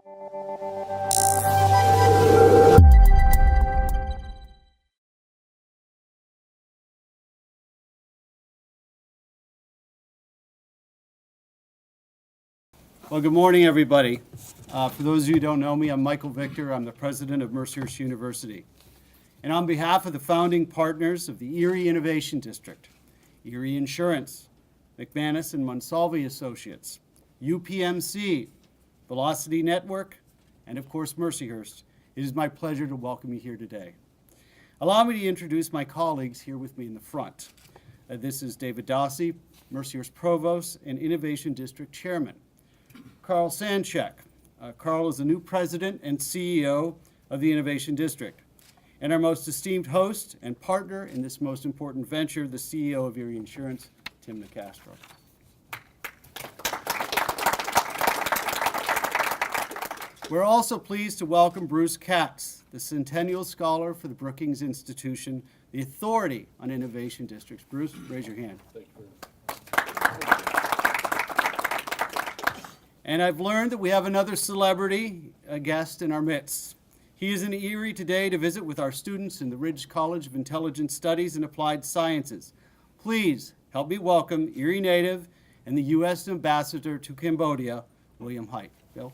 Well, good morning, everybody. For those of you who don't know me, I'm Michael Victor. I'm the president of Mercyhurst University. And on behalf of the founding partners of the Erie Innovation District, Erie Insurance, McManus and Monsalvi Associates, UPMC, Velocity Network, and of course Mercyhurst, it is my pleasure to welcome you here today. Allow me to introduce my colleagues here with me in the front. This is David Dossey, Mercyhurst Provost and Innovation District Chairman. Carl Sanchek. Carl is the new president and CEO of the Innovation District, and our most esteemed host and partner in this most important venture, the CEO of Erie Insurance, Tim Nicastro. We're also pleased to welcome Bruce Katz, the Centennial Scholar for the Brookings Institution, the authority on innovation districts. Bruce, raise your hand. Thank you. And I've learned that we have another celebrity, a guest in our midst. He is in Erie today to visit with our students in the Ridge College of Intelligent Studies and Applied Sciences. Please help me welcome Erie native and the U.S. Ambassador to Cambodia, William Hite. Bill.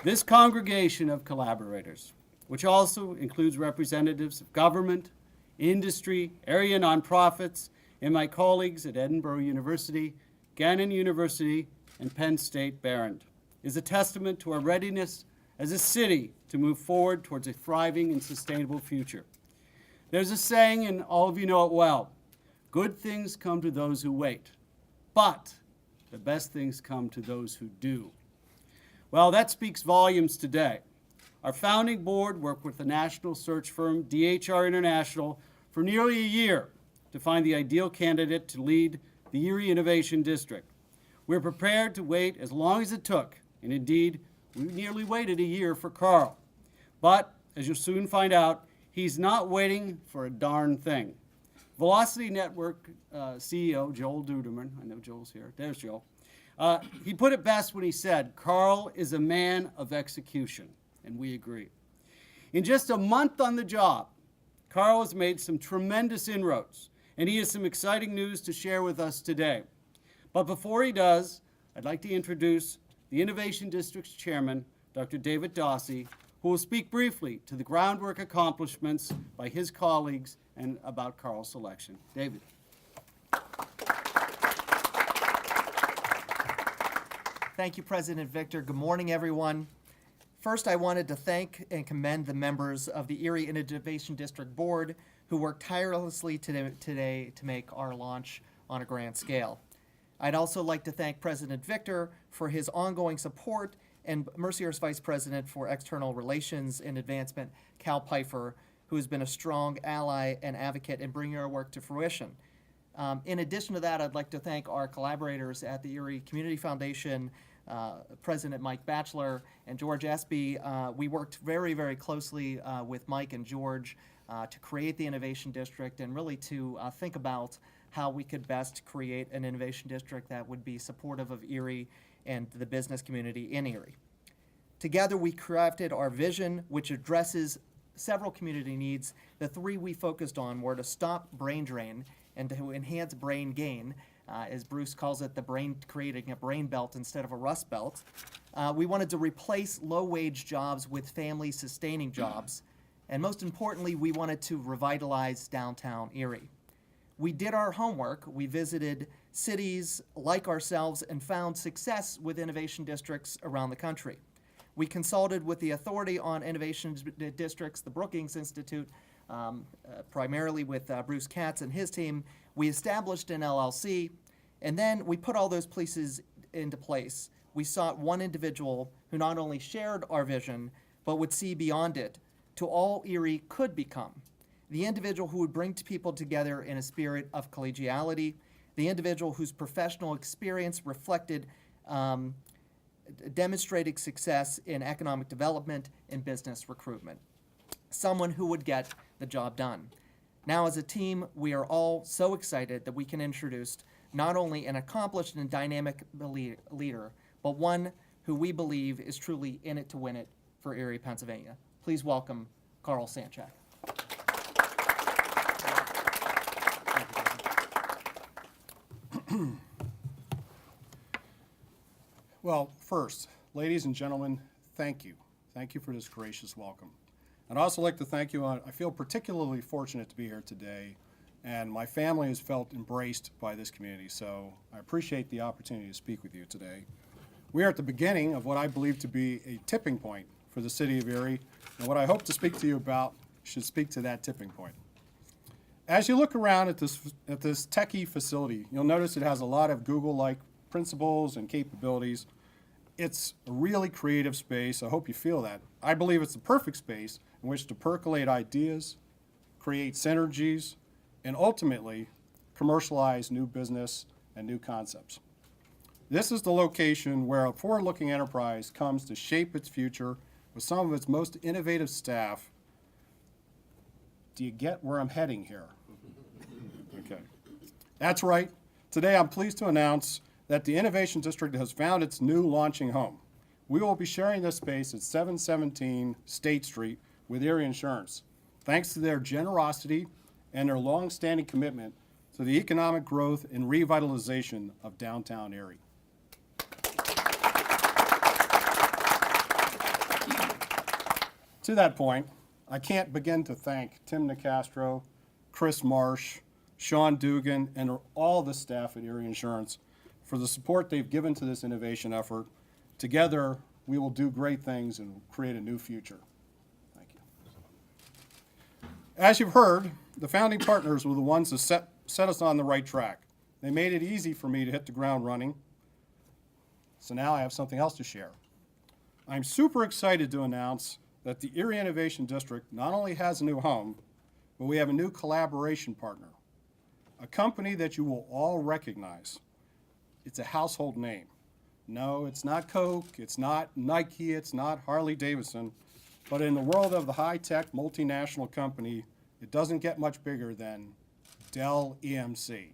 This congregation of collaborators, which also includes representatives of government, industry, area nonprofits, and my colleagues at Edinburgh University, Gannon University, and Penn State Barrand, is a testament to our readiness as a city to move forward towards a thriving and sustainable future. There's a saying, and all of you know it well, good things come to those who wait, but the best things come to those who do. Well, that speaks volumes today. Our founding board worked with the national search firm DHR International for nearly a year to find the ideal candidate to lead the Erie Innovation District. We're prepared to wait as long as it took, and indeed, we nearly waited a year for Carl. But, as you'll soon find out, he's not waiting for a darn thing. Velocity Network CEO Joel Duderman, I know Joel's here, there's Joel, he put it best when he said, Carl is a man of execution, and we agree. In just a month on the job, Carl has made some tremendous inroads, and he has some exciting news to share with us today. But before he does, I'd like to introduce the Innovation District's chairman, Dr. David Dossey, who will speak briefly to the groundwork accomplishments by his colleagues and about Carl's selection. David. Thank you, President Victor. Good morning, everyone. First, I wanted to thank and commend the members of the Erie Innovation District Board who worked tirelessly today to make our launch on a grand scale. I'd also like to thank President Victor for his ongoing support and Mercyhurst Vice President for External Relations and Advancement, Cal Pfeiffer, who has been a strong ally and advocate in bringing our work to fruition. In addition to that, I'd like to thank our collaborators at the Erie Community Foundation, President Mike Batchelor and George Espy. We worked very, very closely with Mike and George to create the Innovation District and really to think about how we could best create an Innovation District that would be supportive of Erie and the business community in Erie. Together, we crafted our vision, which addresses several community needs. The three we focused on were to stop brain drain and to enhance brain gain, as Bruce calls it, creating a brain belt instead of a rust belt. We wanted to replace low-wage jobs with family-sustaining jobs. And most importantly, we wanted to revitalize downtown Erie. We did our homework. We visited cities like ourselves and found success with innovation districts around the country. We consulted with the Authority on Innovation Districts, the Brookings Institute, primarily with Bruce Katz and his team. We established an LLC, and then we put all those pieces into place. We sought one individual who not only shared our vision, but would see beyond it to all Erie could become. The individual who would bring people together in a spirit of collegiality, the individual whose professional experience reflected demonstrated success in economic development and business recruitment. Someone who would get the job done. Now, as a team, we are all so excited that we can introduce not only an accomplished and dynamic leader, but one who we believe is truly in it to win it for Erie, Pennsylvania. Please welcome Carl Sanchak. Well, first, ladies and gentlemen, thank you. Thank you for this gracious welcome. I'd also like to thank you. I feel particularly fortunate to be here today, and my family has felt embraced by this community, so I appreciate the opportunity to speak with you today. We are at the beginning of what I believe to be a tipping point for the city of Erie, and what I hope to speak to you about should speak to that tipping point. As you look around at this techie facility, you'll notice it has a lot of Google-like principles and capabilities. It's a really creative space. I hope you feel that. I believe it's the perfect space in which to percolate ideas, create synergies, and ultimately commercialize new business and new concepts. This is the location where a forward-looking enterprise comes to shape its future with some of its most innovative staff. Do you get where I'm heading here? Okay. That's right. Today I'm pleased to announce that the Innovation District has found its new launching home. We will be sharing this space at 717 State Street with Erie Insurance, thanks to their generosity and their long-standing commitment to the economic growth and revitalization of downtown Erie. To that point, I can't begin to thank Tim Nicastro, Chris Marsh, Sean Dugan, and all the staff at Erie Insurance for the support they've given to this innovation effort. Together, we will do great things and create a new future. Thank you. As you've heard, the founding partners were the ones that set us on the right track. They made it easy for me to hit the ground running. So now I have something else to share. I'm super excited to announce that the Erie Innovation District not only has a new home, but we have a new collaboration partner, a company that you will all recognize. It's a household name. No, it's not Coke, it's not Nike, it's not Harley Davidson, but in the world of the high-tech multinational company, it doesn't get much bigger than Dell EMC.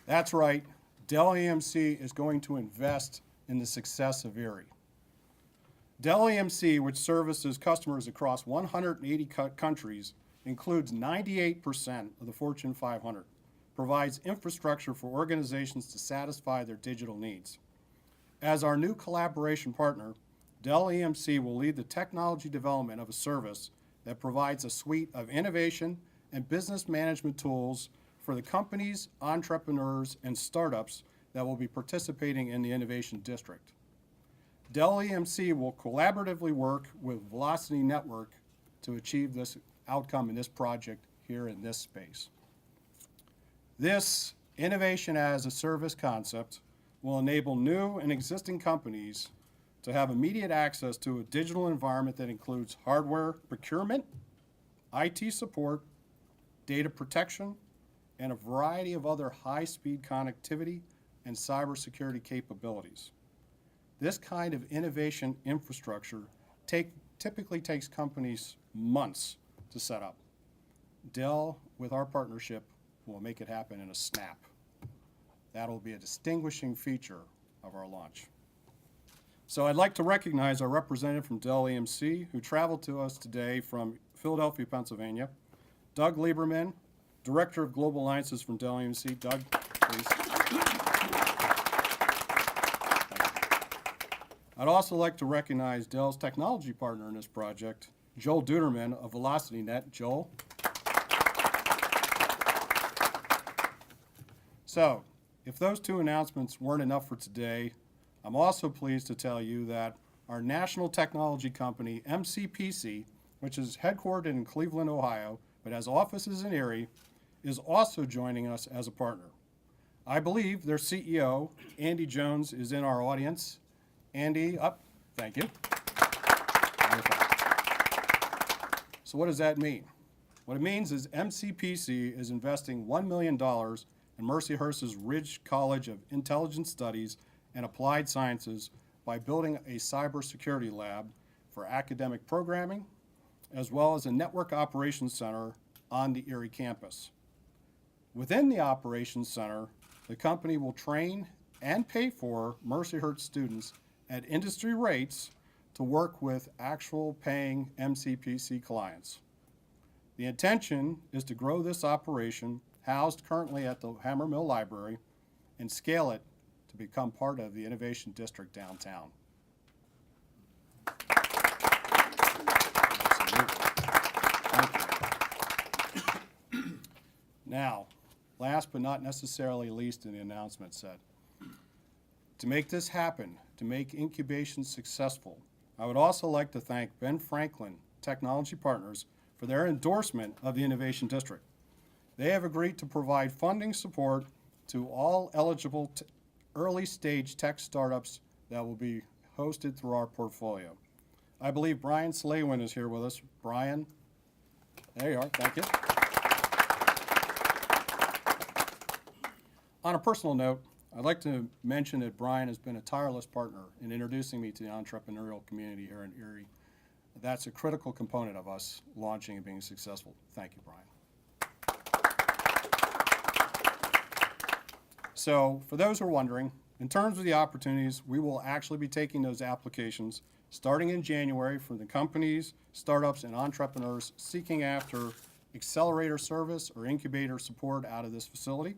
That's right, Dell EMC is going to invest in the success of Erie. Dell EMC, which services customers across 180 countries, includes 98% of the Fortune 500, provides infrastructure for organizations to satisfy their digital needs. As our new collaboration partner, Dell EMC will lead the technology development of a service that provides a suite of innovation and business management tools for the companies, entrepreneurs, and startups that will be participating in the Innovation District. Dell EMC will collaboratively work with Velocity Network to achieve this outcome in this project here in this space. This innovation as a service concept will enable new and existing companies to have immediate access to a digital environment that includes hardware procurement, IT support, data protection, and a variety of other high-speed connectivity and cybersecurity capabilities. This kind of innovation infrastructure typically takes companies months to set up. Dell, with our partnership, will make it happen in a snap. That'll be a distinguishing feature of our launch. So I'd like to recognize our representative from Dell EMC, who traveled to us today from Philadelphia, Pennsylvania, Doug Lieberman, Director of Global Alliances from Dell EMC. Doug, please. I'd also like to recognize Dell's technology partner in this project, Joel Duderman of VelocityNet. Joel. So, if those two announcements weren't enough for today, I'm also pleased to tell you that our national technology company, MCPC, which is headquartered in Cleveland, Ohio, but has offices in Erie, is also joining us as a partner. I believe their CEO, Andy Jones, is in our audience. Andy, up. Thank you. So what does that mean? What it means is MCPC is investing $1 million in Mercyhurst's Ridge College of Intelligence Studies and Applied Sciences by building a cybersecurity lab for academic programming, as well as a network operations center on the Erie campus. Within the Operations Center, the company will train and pay for Mercyhurst students at industry rates to work with actual paying MCPC clients. The intention is to grow this operation, housed currently at the Hammer Mill Library, and scale it to become part of the Innovation District downtown. Now, last but not necessarily least in the announcement said, to make this happen, to make incubation successful, I would also like to thank Ben Franklin Technology Partners for their endorsement of the Innovation District. They have agreed to provide funding support to all eligible early stage tech startups that will be hosted through our portfolio. I believe Brian Slaywin is here with us. Brian, there you are, thank you. On a personal note, I'd like to mention that Brian has been a tireless partner in introducing me to the entrepreneurial community here in Erie. That's a critical component of us launching and being successful. Thank you, Brian. So, for those who are wondering, in terms of the opportunities, we will actually be taking those applications starting in January from the companies, startups, and entrepreneurs seeking after accelerator service or incubator support out of this facility.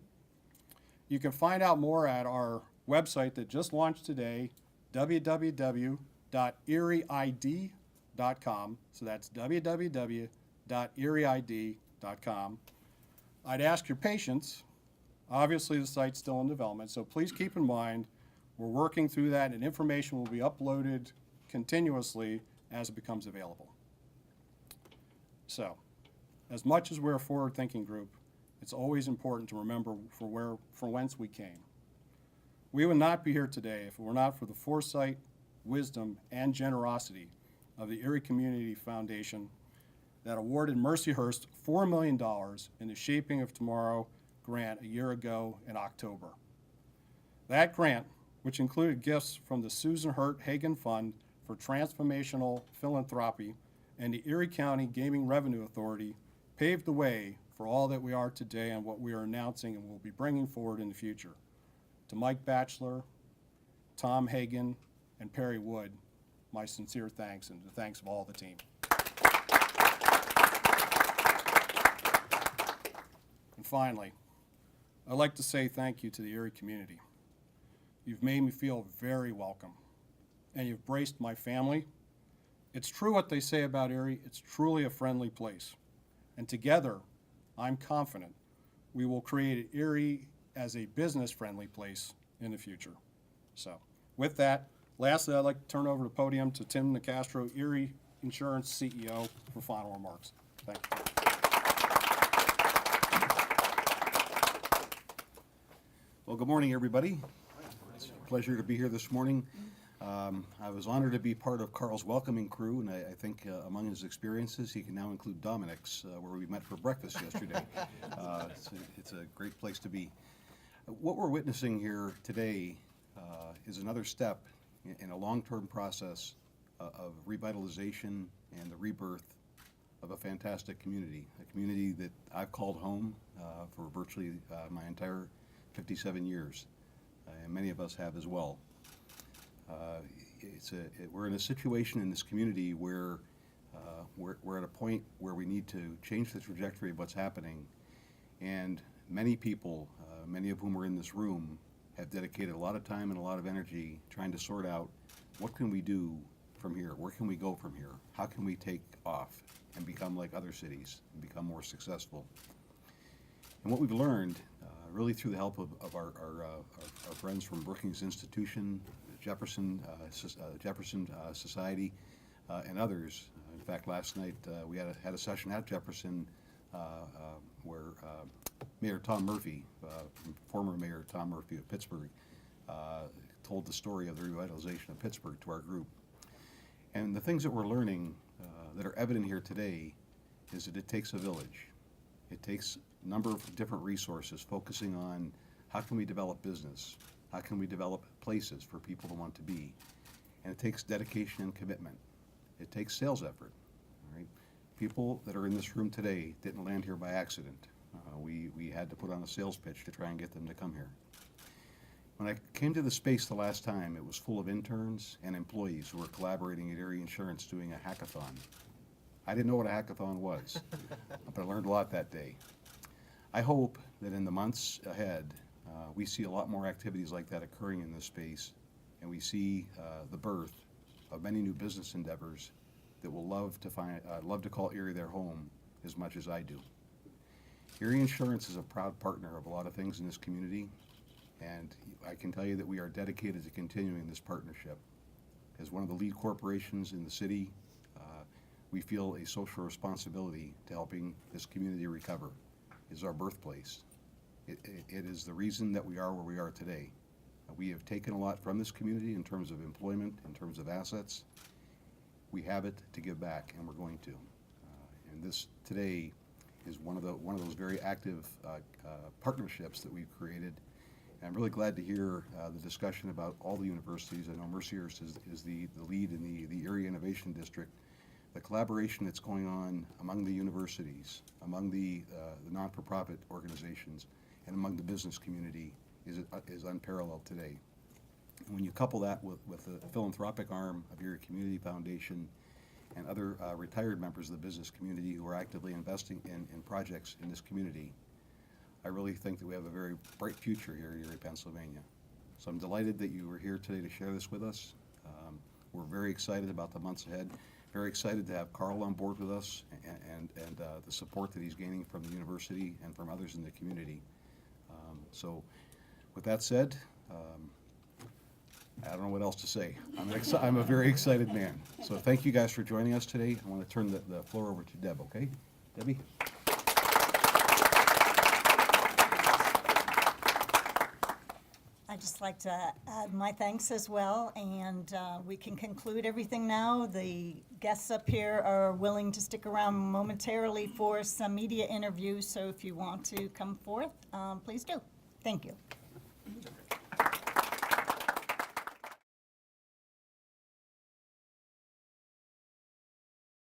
You can find out more at our website that just launched today, www.erieid.com. So that's www.erieid.com. I'd ask your patience. Obviously, the site's still in development, so please keep in mind we're working through that, and information will be uploaded continuously as it becomes available. So, as much as we're a forward-thinking group, it's always important to remember from whence we came. We would not be here today if it were not for the foresight, wisdom, and generosity of the Erie Community Foundation that awarded Mercyhurst $4 million in the Shaping of Tomorrow grant a year ago in October. That grant, which included gifts from the Susan Hurt Hagen Fund for Transformational Philanthropy and the Erie County Gaming Revenue Authority, paved the way for all that we are today and what we are announcing and will be bringing forward in the future. To Mike Batchelor, Tom Hagen, and Perry Wood, my sincere thanks, and the thanks of all the team. And finally, I'd like to say thank you to the Erie community. You've made me feel very welcome, and you've braced my family. It's true what they say about Erie. It's truly a friendly place. And together, I'm confident we will create Erie as a business-friendly place in the future. So, with that, lastly, I'd like to turn over the podium to Tim Nicastro, Erie Insurance CEO, for final remarks. Thank you. Well, good morning, everybody. It's a pleasure to be here this morning. I was honored to be part of Carl's welcoming crew, and I think among his experiences, he can now include Dominic's, where we met for breakfast yesterday. It's a great place to be. What we're witnessing here today is another step in a long-term process of revitalization and the rebirth of a fantastic community, a community that I've called home for virtually my entire 57 years, and many of us have as well. We're in a situation in this community where we're at a point where we need to change the trajectory of what's happening, and many people, many of whom are in this room, have dedicated a lot of time and a lot of energy trying to sort out what can we do from here, where can we go from here, how can we take off and become like other cities and become more successful. And what we've learned, really through the help of our friends from Brookings Institution, Jefferson Society, and others. In fact, last night we had a session at Jefferson where Mayor Tom Murphy, former Mayor Tom Murphy of Pittsburgh, told the story of the revitalization of Pittsburgh to our group. And the things that we're learning that are evident here today is that it takes a village. It takes a number of different resources focusing on how can we develop business, how can we develop places for people to want to be, and it takes dedication and commitment. It takes sales effort, all right? people that are in this room today didn't land here by accident. We had to put on a sales pitch to try and get them to come here. When I came to the space the last time, it was full of interns and employees who were collaborating at Erie Insurance doing a hackathon. I didn't know what a hackathon was, but I learned a lot that day. I hope that in the months ahead, we see a lot more activities like that occurring in this space, and we see the birth of many new business endeavors that will love to call Erie their home as much as I do. Erie Insurance is a proud partner of a lot of things in this community, and I can tell you that we are dedicated to continuing this partnership. As one of the lead corporations in the city, we feel a social responsibility to helping this community recover. It is our birthplace. It is the reason that we are where we are today. We have taken a lot from this community in terms of employment, in terms of assets. We have it to give back, and we're going to. And this today is one of those very active partnerships that we've created. And I'm really glad to hear the discussion about all the universities. I know Mercyhurst is the lead in the Erie Innovation District. The collaboration that's going on among the universities, among the non-for-profit organizations, and among the business community is unparalleled today. And when you couple that with the philanthropic arm of Erie Community Foundation and other retired members of the business community who are actively investing in projects in this community, I really think that we have a very bright future here in Erie, Pennsylvania. So I'm delighted that you were here today to share this with us. We're very excited about the months ahead. Very excited to have Carl on board with us and the support that he's gaining from the university and from others in the community. So with that said, I don't know what else to say. I'm a very excited man. So thank you guys for joining us today. I want to turn the floor over to Deb, okay? Debbie? I'd just like to add my thanks as well, and we can conclude everything now. The guests up here are willing to stick around momentarily for some media interviews, so if you want to come forth, please do. Thank you.